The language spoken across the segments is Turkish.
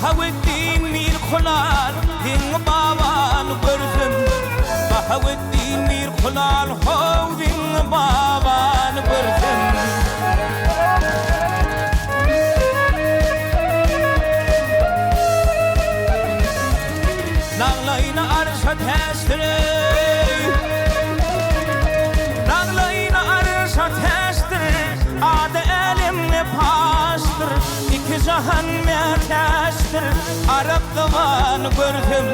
Bahaweddin mir khulal din baban gördüm Bahaweddin mir khulal din baban gördüm Nağlayna arşa teştire Nağlayna arşa teştire Adı elimle pastır İki cahan meteştir Arap divanı gördüm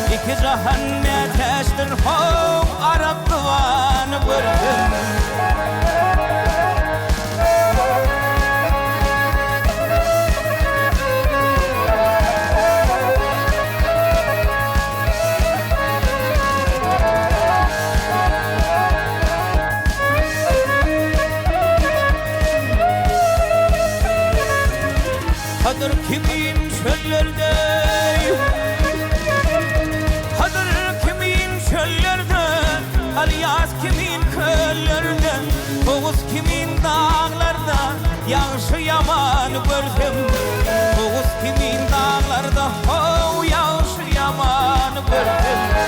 İki cahan meteştir Arap divanı gördüm Kadir kimin çöllerde Kadir kimin çöllerde Alyas kimin köllerde Oğuz kimin dağlarda Yağışı yaman gördüm Oğuz kimin dağlarda Yağışı yaman gördüm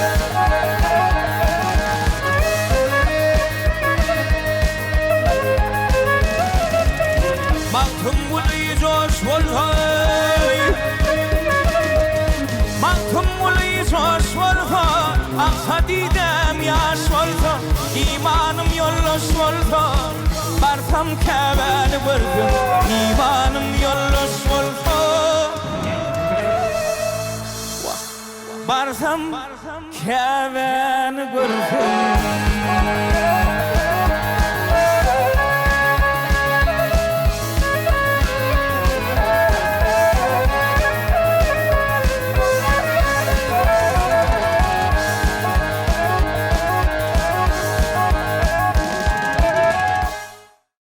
Mahtum uli coş volhay Mahtum uli coş volhay Aksa didem yaş volhay İmanım yolloş volhay Barsam keveni gördüm İmanım yolloş volhay Barsam keveni gördüm